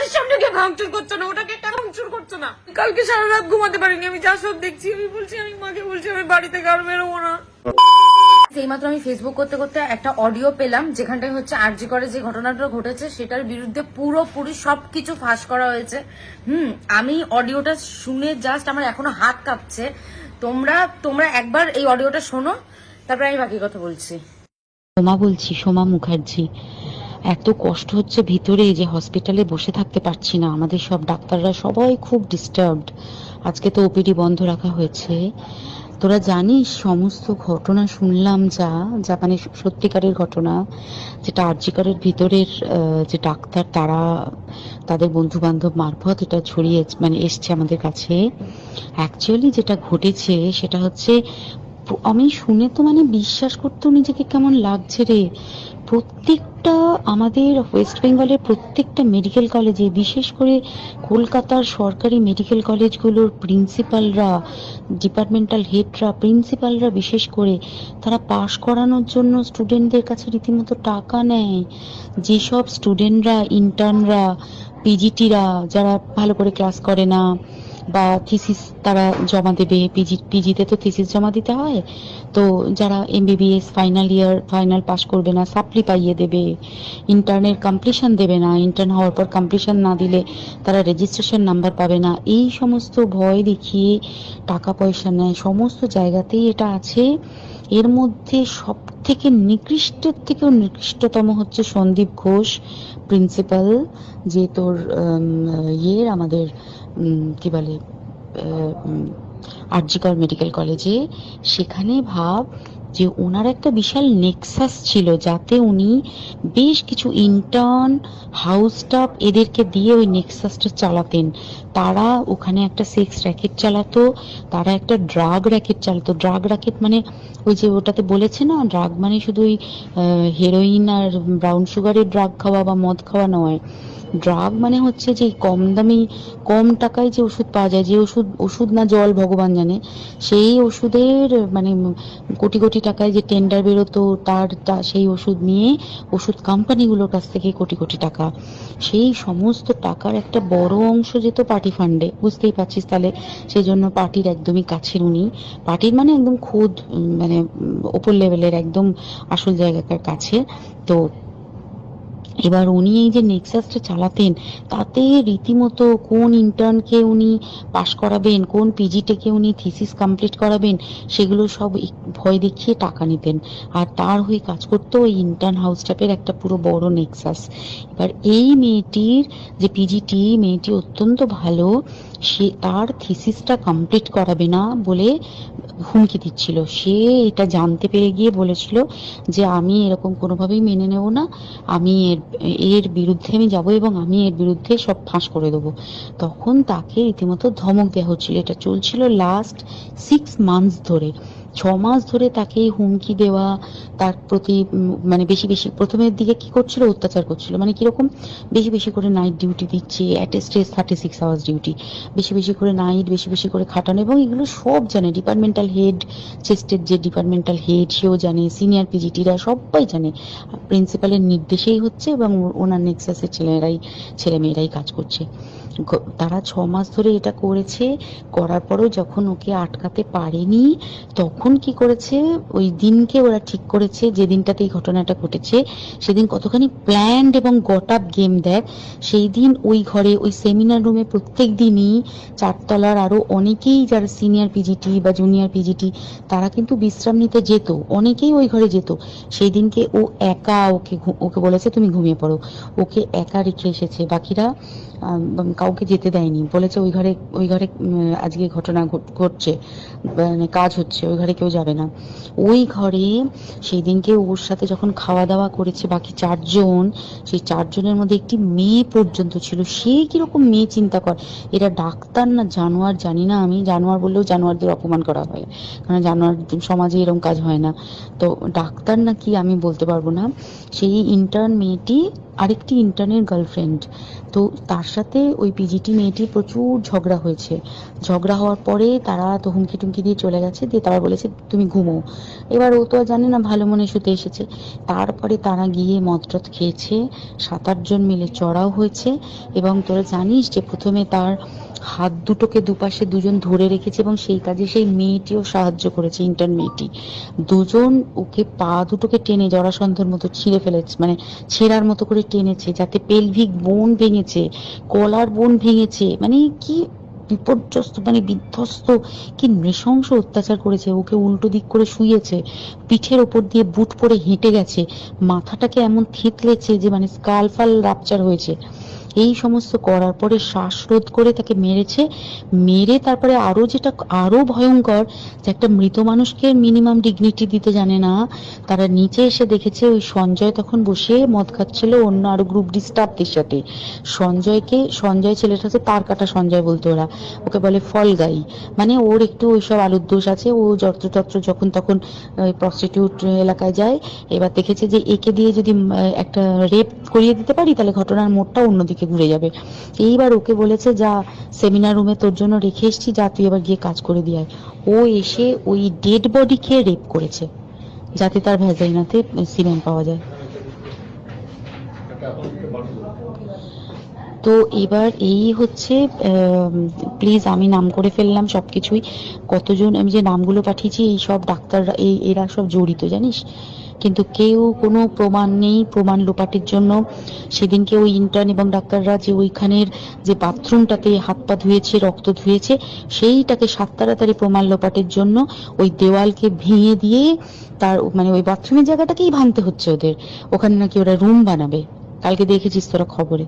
চোখের সামনে কে ভাঙচুর করছো না? ওটাকে কেন ভাঙচুর করছো না? কালকে সারা রাত ঘুমাতে পারিনি, আমি যা সব দেখছি। আমি বলছি, আমি মাকে বলছি আমি বাড়ি থেকে আর বেরোবো না। এইমাত্র আমি ফেসবুক করতে করতে একটা অডিও পেলাম, যেখানটায় হচ্ছে আরজি করে যে ঘটনাটা ঘটেছে সেটার বিরুদ্ধে পুরোপুরি সবকিছু ফাঁস করা হয়েছে। আমি অডিওটা শুনে জাস্ট আমার এখনো হাত কাঁপছে। তোমরা একবার এই অডিওটা শোনো, তারপরে আমি বাকি কথা বলছি। সোমা বলছি, সোমা মুখার্জি। এত কষ্ট হচ্ছে ভিতরে যে হসপিটালে বসে থাকতে পারছি না। আমাদের সব ডাক্তাররা সবাই খুব ডিস্টার্বড। আজকে তো ওপিডি বন্ধ রাখা হয়েছে। তোরা জানিস সমস্ত ঘটনা শুনলাম যা মানে সত্যিকারের ঘটনা, যেটা আরজিকরের ভিতরের যে ডাক্তার তারা তাদের বন্ধু বান্ধব মারফত এটা ছড়িয়ে মানে এসছে আমাদের কাছে। অ্যাকচুয়ালি যেটা ঘটেছে সেটা হচ্ছে, আমি শুনে তো মানে বিশ্বাস করতেও নিজেকে কেমন লাগছে রে। প্রত্যেকটা আমাদের ওয়েস্ট বেঙ্গলের প্রত্যেকটা মেডিকেল কলেজে, বিশেষ করে কলকাতার সরকারি মেডিকেল কলেজগুলোর প্রিন্সিপালরা, ডিপার্টমেন্টাল হেডরা, প্রিন্সিপালরা বিশেষ করে, তারা পাশ করানোর জন্য স্টুডেন্টদের কাছে রীতিমতো টাকা নেয়। যেসব স্টুডেন্টরা, ইন্টার্নরা, পিজিটিরা যারা ভালো করে ক্লাস করে না বা থিসিস তারা জমা দেবে, পিজিতে তো থিসিস জমা দিতে হয়, তো যারা এমবিবিএস ফাইনাল পাস করবে না সাপ্লি পাইয়ে দেবে, ইন্টার্নের কমপ্লিশন দেবে না, ইন্টার্ন হওয়ার পর কমপ্লিশন না দিলে তারা রেজিস্ট্রেশন নাম্বার পাবে না, এই সমস্ত ভয় দেখিয়ে টাকা পয়সা নেয়। সমস্ত জায়গাতেই এটা আছে। এর মধ্যে সব থেকে নিকৃষ্টের থেকেও নিকৃষ্টতম হচ্ছে সন্দীপ ঘোষ, প্রিন্সিপাল, যে তোর আমাদের কি বলে আরজিকর মেডিকেল কলেজে। সেখানে ভাব যে ওনার একটা বিশাল নেক্সাস ছিল, যাতে উনি বেশ কিছু ইন্টার্ন, হাউস স্টাফ এদেরকে দিয়ে ওই নেক্সাসটা চালাতেন। তারা ওখানে একটা সেক্স র্যাকেট চালাতো, তারা একটা ড্রাগ র্যাকেট চালাতো। ড্রাগ র্যাকেট মানে ওই যে ওটাতে বলেছে না, ড্রাগ মানে শুধু ওই হেরোইন আর ব্রাউন সুগারের ড্রাগ খাওয়া বা মদ খাওয়া নয়। ড্রাগ মানে হচ্ছে যে কম দামি, কম টাকায় যে ওষুধ পাওয়া যায়, যে ওষুধ না জল ভগবান জানে, সেই ওষুধের মানে কোটি কোটি টাকায় যে টেন্ডার বেরোতো, সেই ওষুধ নিয়ে ওষুধ কোম্পানিগুলোর কাছ থেকে কোটি কোটি টাকা, সেই সমস্ত টাকার একটা বড় অংশ যেত পার্টি ফান্ডে। বুঝতেই পারছিস তাহলে। সেই জন্য পার্টির একদমই কাছের উনি, পার্টির মানে একদম খুদ মানে ওপর লেভেলের একদম আসল জায়গাকার কাছে। তো এবার উনি এই যে নেক্সাসটা চালাতেন, তাতে রীতিমতো কোন ইন্টার্নকে উনি পাশ করাবেন, কোন পিজিটেকে উনি থিসিস কমপ্লিট করাবেন, সেগুলো সব ভয় দেখিয়ে টাকা নিতেন। আর তার হয়ে কাজ করতো ওই ইন্টার্ন হাউস স্টাফের একটা পুরো বড় নেক্সাস। এবার এই মেয়েটির যে পিজিটি, মেয়েটি অত্যন্ত ভালো, সে তার থিসিসটা কমপ্লিট করাবে না বলে হুমকি দিচ্ছিল। সে এটা জানতে পেরে গিয়ে বলেছিল যে আমি এরকম কোনোভাবেই মেনে নেব না, আমি এর বিরুদ্ধে আমি যাব এবং আমি এর বিরুদ্ধে সব ফাঁস করে দেবো। তখন তাকে রীতিমতো ধমক দেওয়া হচ্ছিল। এটা চলছিল লাস্ট 6 মান্থস ধরে। 6 মাস ধরে তাকে হুমকি দেওয়া, তার প্রতি মানে বেশি বেশি প্রথমের দিকে কি করছিল, অত্যাচার করছিল। মানে কিরকম, বেশি বেশি করে নাইট ডিউটি দিচ্ছে, অ্যাটেস্টেজ 36 আওয়ার্স ডিউটি, বেশি বেশি করে নাইট, বেশি বেশি করে খাটানো। এবং এগুলো সব জানে ডিপার্টমেন্টাল হেড, চেস্টের যে ডিপার্টমেন্টাল হেড সেও জানে, সিনিয়র পিজিটিরা সবাই জানে। প্রিন্সিপালের নির্দেশেই হচ্ছে এবং ওনার নেক্সাসের ছেলেমেয়েরাই কাজ করছে। তারা 6 মাস ধরে এটা করেছে। করার পরও যখন ওকে আটকাতে পারেনি, তখন কি করেছে, ওই দিনকে ওরা ঠিক করেছে, যে দিনটাতে এই ঘটনাটা ঘটেছে সেদিন কতখানি প্ল্যান্ড এবং গট আপ গেম দেখ। সেই দিন ওই ঘরে, ওই সেমিনার রুমে প্রত্যেক দিনই 4 তলার আরো অনেকেই যারা সিনিয়র পিজিটি বা জুনিয়র পিজিটি তারা কিন্তু বিশ্রাম নিতে যেত, অনেকেই ওই ঘরে যেত। সেই দিনকে ও একা, ওকে বলেছে তুমি ঘুমিয়ে পড়ো, ওকে একা রেখে এসেছে। বাকিরা কাউকে যেতে দেয়নি, বলেছে ওই ঘরে আজকে ঘটনা ঘটছে, মানে কাজ হচ্ছে, ওই ঘরে কেউ যাবে না। ওই ঘরে সেই দিনকে ওর সাথে যখন খাওয়া দাওয়া করেছে বাকি 4 জন, সেই 4 জনের মধ্যে একটি মেয়ে পর্যন্ত ছিল। সে কিরকম মেয়ে চিন্তা কর, এরা ডাক্তার না জানোয়ার জানি না, আমি জানোয়ার বললেও জানোয়ারদের অপমান করা হয়, কারণ জানোয়ার সমাজে এরকম কাজ হয় না। তো ডাক্তার না কি আমি বলতে পারবো না। সেই ইন্টার্ন মেয়েটি আরেকটি ইন্টার্নের গার্লফ্রেন্ড। তো তার সাথে ওই পিজিটি মেয়েটি প্রচুর ঝগড়া হয়েছে। ঝগড়া হওয়ার পরে তারা তো হুমকি টুমকি দিয়ে চলে গেছে, দিয়ে তারা বলেছে বলেছে তুমি ঘুমো। এবার ও তো আর জানে না, ভালো মনে শুতে এসেছে। তারপরে তারা গিয়ে মদটদ খেয়েছে, 7-8 জন মিলে চড়াও হয়েছে। এবং তোরা জানিস যে প্রথমে তার হাত দুটোকে দুপাশে দুজন ধরে রেখেছে এবং সেই কাজে সেই মেয়েটিও সাহায্য করেছে, ইন্টার্ন মেয়েটি। দুজন ওকে পা দুটোকে টেনে জরাসন্ধের মতো ছিঁড়ে ফেলেছে, মানে ছেঁড়ার মতো করে টেনেছে, যাতে পেলভিক বোন ভেঙেছে, গলার বোন ভেঙেছে। মানে কি বিপর্যস্ত, মানে বিধ্বস্ত, কি নৃশংস অত্যাচার করেছে। ওকে উল্টো দিক করে শুইয়েছে, পিঠের ওপর দিয়ে বুট পরে হেঁটে গেছে, মাথাটাকে এমন থেতলেছে যে মানে স্কাল ফাল রাপচার হয়েছে। এই সমস্ত করার পরে শ্বাসরোধ করে তাকে মেরেছে। মেরে তারপরে আরো যেটা আরো ভয়ঙ্কর, যে একটা মৃত মানুষকে মিনিমাম ডিগনিটি দিতে জানে না। তারা নিচে এসে দেখেছে ওই সঞ্জয় তখন বসে মদ খাচ্ছিল অন্য আরো গ্রুপ ডি স্টাফদের সাথে। সঞ্জয় ছেলেটা হচ্ছে তার কাটা সঞ্জয় বলতো ওরা, ওকে বলে ফল গাই। মানে ওর একটু ওইসব আলুর দোষ আছে, ও যত্রতত্র যখন তখন প্রস্টিটিউট এলাকায় যায়। এবার দেখেছে যে একে দিয়ে যদি একটা রেপ করিয়ে দিতে পারি তাহলে ঘটনার মোড়টা অন্যদিকে ঘুরে যাবে। এইবার ওকে বলেছে, যা সেমিনার রুমে তোর জন্য রেখে এসছি, যা তুই এবার গিয়ে কাজ করে দিয়ে আয়। ও এসে ওই ডেড বডি খেয়ে রেপ করেছে, যাতে তার ভ্যাজাইনাতে সিমেন্ট পাওয়া যায়। তো এবার এই হচ্ছে, প্লিজ আমি নাম করে ফেললাম সবকিছুই। কতজন আমি যে নামগুলো পাঠিয়েছি, এই সব ডাক্তাররা, এরা সব জড়িত জানিস। কিন্তু কেউ কোনো প্রমাণ নেই, প্রমাণ লোপাটের জন্য। সেদিনকে ওই ইন্টার্ন এবং ডাক্তাররা যে ওইখানের যে বাথরুমটাতে হাত পা ধুয়েছে, রক্ত ধুয়েছে, সেইটাকে তাড়াতাড়ি প্রমাণ লোপাটের জন্য ওই দেওয়ালকে ভেঙে দিয়ে তার মানে ওই বাথরুমের জায়গাটাকেই ভাঙতে হচ্ছে ওদের। ওখানে নাকি ওরা রুম বানাবে, কালকে দেখেছিস তোরা খবরে।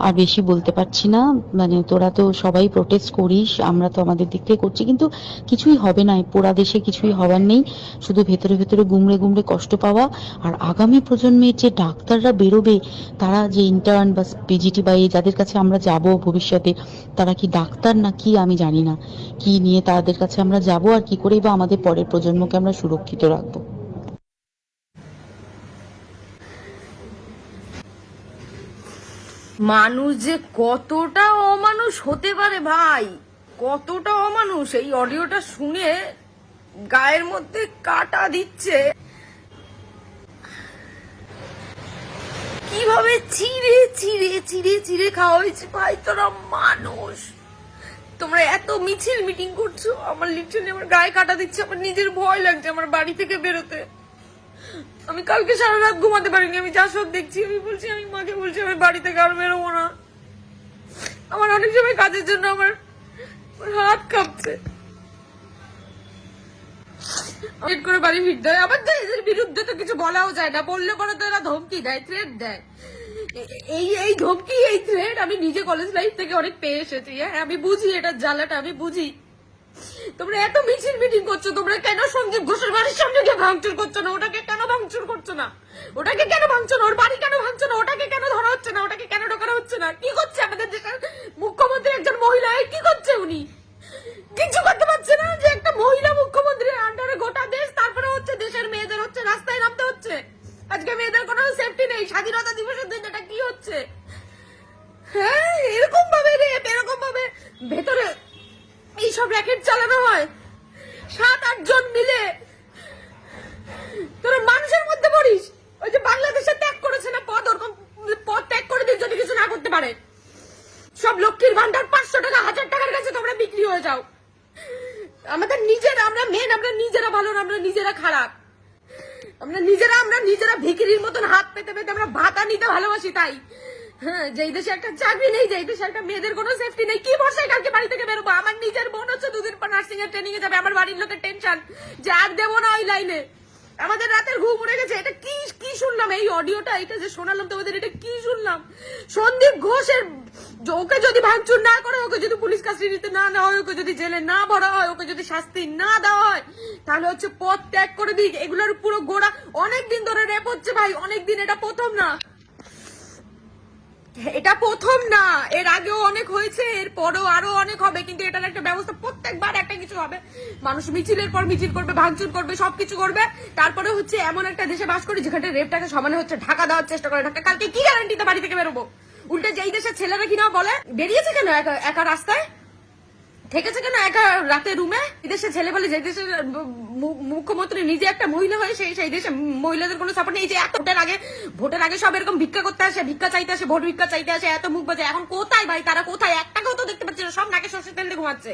আর বেশি বলতে পারছি না, মানে তোরা তো সবাই প্রোটেস্ট করিস, আমরা তো আমাদের দিক থেকে করছি, কিন্তু কিছুই হবে না। পোড়া দেশে কিছুই হবার নেই, শুধু ভেতরে ভেতরে গুমড়ে গুমড়ে কষ্ট পাওয়া। আর আগামী প্রজন্মের যে ডাক্তাররা বেরোবে, তারা যে ইন্টার্ন বা পিজিটি বা এই যাদের কাছে আমরা যাব ভবিষ্যতে, তারা কি ডাক্তার না কি আমি জানি না। কি নিয়ে তাদের কাছে আমরা যাব, আর কি করেই বা আমাদের পরের প্রজন্মকে আমরা সুরক্ষিত রাখবো। মানুষ যে কতটা অমানুষ হতে পারে ভাই, কতটা অমানুষ! এই অডিওটা শুনে গায়ের মধ্যে কাটা দিচ্ছে। কিভাবে চিড়ে চিড়ে চিড়ে চিড়ে খাওয়া হয়েছে ভাই। তোরা মানুষ, তোমরা এত মিছিল মিটিং করছো, আমার লিটারালি আমার গায়ে কাটা দিচ্ছে। আমার নিজের ভয় লাগছে আমার বাড়ি থেকে বেরোতে। আমি কালকে সারা রাত ঘুমাতে পারিনি, আমি যা সব দেখছি। আমি বলছি, আমি মাকে বলছি আমি বাড়ি থেকে আর বেরোবো না। আমার অনেক সময় কাজের জন্য আমার হাত কাঁপছে। করে বাড়ি ফিরতে হয়। আবার এদের বিরুদ্ধে তো কিছু বলাও যায় না, বললে পরে তো এরা ধমকি দেয়, থ্রেট দেয়। এই ধমকি, এই থ্রেট আমি নিজে কলেজ লাইফ থেকে অনেক পেয়ে এসেছি। হ্যাঁ, আমি বুঝি এটার জ্বালাটা, আমি বুঝি। তোমরা এত মিছিল মিটিং করছো, তোমরা কেন সঞ্জীব ঘোষের বাড়ির সামনে গিয়ে ভাঙচুর করছো না? ওটাকে কেন ভাঙচুর করছো না? ওটাকে কেন ভাঙছো না? ওর বাড়ি কেন ভাঙছো না? ওটাকে কেন ধরা হচ্ছে না? ওটাকে কেন ঢোকানো হচ্ছে না? কি করছে আমাদের দেশের মুখ্যমন্ত্রী একজন মহিলা? কি করছে উনি? কিছু করতে পারছে না, যে একটা মহিলা মুখ্যমন্ত্রীর আন্ডারে গোটা দেশ। তারপরে হচ্ছে দেশের মেয়েদের হচ্ছে রাস্তায় নামতে হচ্ছে। আজকে মেয়েদের কোনো সেফটি নেই। স্বাধীনতা দিবসের দিন এটা কি হচ্ছে? হ্যাঁ, এরকম ভাবে রেপ, এরকম ভাবে ভেতরে এইসব র্যাকেট চালানো হয়। 7-8 জন মিলে তোরা মানুষের মধ্যে পড়িস। ওই যে বাংলাদেশে ত্যাগ করেছে না পদ, ওরকম পদ ত্যাগ করে দিন যদি কিছু না করতে পারে। সব লক্ষ্মীর ভান্ডার 500 টাকা 1000 টাকার কাছে তোমরা বিক্রি হয়ে যাও। আমাদের নিজেরা, আমরা মেন, আমরা নিজেরা ভালো না, আমরা নিজেরা খারাপ। আমরা নিজেরা ভিখিরির মতন হাত পেতে পেতে আমরা ভাতা নিতে ভালোবাসি। তাই হ্যাঁ, যেই দেশে একটা চাকরি নেই, যেই দেশে একটা মেয়েদের কোনো সেফটি নেই, কি ভরসায় কালকে বাড়ি থেকে বেরোবো? আমার নিজের বোন হচ্ছে 2 দিন পর নার্সিং এর ট্রেনিং এ যাবে। আমার বাড়ির লোকের টেনশন যে আর দেবো না ওই লাইনে। আমাদের রাতের ঘুম উড়ে গেছে। এটা কি শুনলাম? এই অডিওটা, এটা যে শোনালাম তোমাদের, এটা কি শুনলাম? সন্দীপ ঘোষের, ওকে যদি ভাঙচুর না করে, ওকে যদি পুলিশ কাস্টাডিতে না নেওয়া হয়, ওকে যদি জেলে না ভরা হয়, ওকে যদি শাস্তি না দেওয়া হয়, তাহলে হচ্ছে পথ ত্যাগ করে দিক। এগুলোর পুরো গোড়া অনেকদিন ধরে রেপ হচ্ছে ভাই, অনেকদিন। এটা প্রথম না, এটা প্রথম না, এর আগেও অনেক হয়েছে, এর পরেও আরো অনেক হবে। কিন্তু এটার একটা ব্যবস্থা, প্রত্যেকবার একটা কিছু হবে। মানুষ মিছিলের পর মিছিল করবে, ভাঙচুর করবে, সবকিছু করবে। তারপরে হচ্ছে এমন একটা দেশে বাস করি যেখানে রেপটাকে সমানে হচ্ছে ঢাকা দেওয়ার চেষ্টা করে। ঢাকা কালকে কি গ্যারান্টিতে বাড়ি থেকে বেরোবো? উল্টে যেই দেশের ছেলেরা কিনা বলে বেরিয়েছে কেন একা রাস্তায়, থেকেছে কেন একা রাতে রুমে? এদেশে ছেলে বলে যে দেশের মুখ্যমন্ত্রী নিজে একটা মহিলা হয়ে সেই দেশে মহিলাদের কোনো সাপোর্ট নেই। যে এত ভোটের আগে সব এরকম ভিক্ষা করতে আসে, ভিক্ষা চাইতে আসে, ভোট ভিক্ষা চাইতে আসে, এত মুখ বাজে। এখন কোথায় ভাই তারা? কোথায়? একটাকেও তো দেখতে পাচ্ছি না, সব নাকে সর্ষের তেল দিয়ে ঘুমাচ্ছে,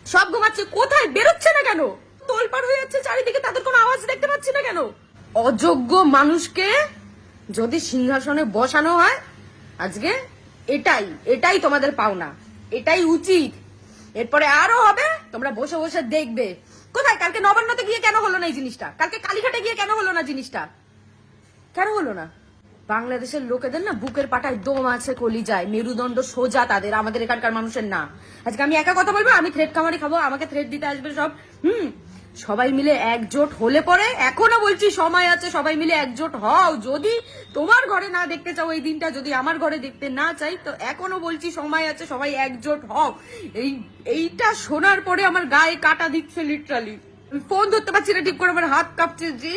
সব ঘুমাচ্ছে। কোথায়? বেরোচ্ছে না কেন? তোলপাড় হয়ে যাচ্ছে চারিদিকে, তাদের কোনো আওয়াজ দেখতে পাচ্ছি না কেন? অযোগ্য মানুষকে যদি সিংহাসনে বসানো হয় আজকে, এটাই তোমাদের পাওনা, এটাই উচিত। এরপরে আরো হবে, তোমরা বসে বসে দেখবে। কোথায়? কালকে নবান্নতে গিয়ে কেন হলো না এই জিনিসটা? কালকে কালীঘাটে গিয়ে কেন হলো না জিনিসটা? কেন হলো না? বাংলাদেশের লোকেদের না বুকের পাটায় দম আছে, কলি যায়, মেরুদণ্ড সোজা তাদের, আমাদের এখানকার মানুষের না। আজকে আমি একা কথা বলবো, আমি থ্রেড কামারি খাবো, আমাকে থ্রেড দিতে আসবে সব। সবাই মিলে একজোট হলে পরে, এখনো বলছি সময় আছে, সবাই মিলে একজোট হও। যদি তোমার ঘরে না দেখতে চাও এই দিনটা, যদি আমার ঘরে দেখতে না চাই, তো এখনো বলছি সময় আছে, সবাই একজোট হও। এইটা শোনার পরে আমার গায়ে কাটা দিচ্ছে লিটারালি। ফোন ধরতে পারছি না ঠিক করে, আমার হাত কাঁপছে। যে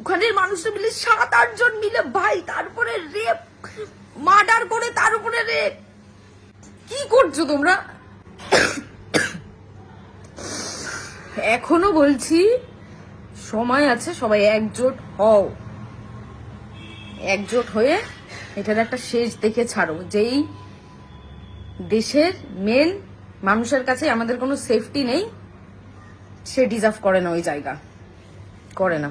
ওখানের মানুষরা মিলে 7-8 জন মিলে ভাই, তারপরে রেপ, মার্ডার করে, তার উপরে রেপ। কি করছো তোমরা? এখনো বলছি সময় আছে, সবাই একজোট হও, একজোট হয়ে এটার একটা শেষ দেখে ছাড়ো। যেই দেশের মেন মানুষের কাছে আমাদের কোনো সেফটি নেই, সে ডিজার্ভ করে না ওই জায়গা, করে না।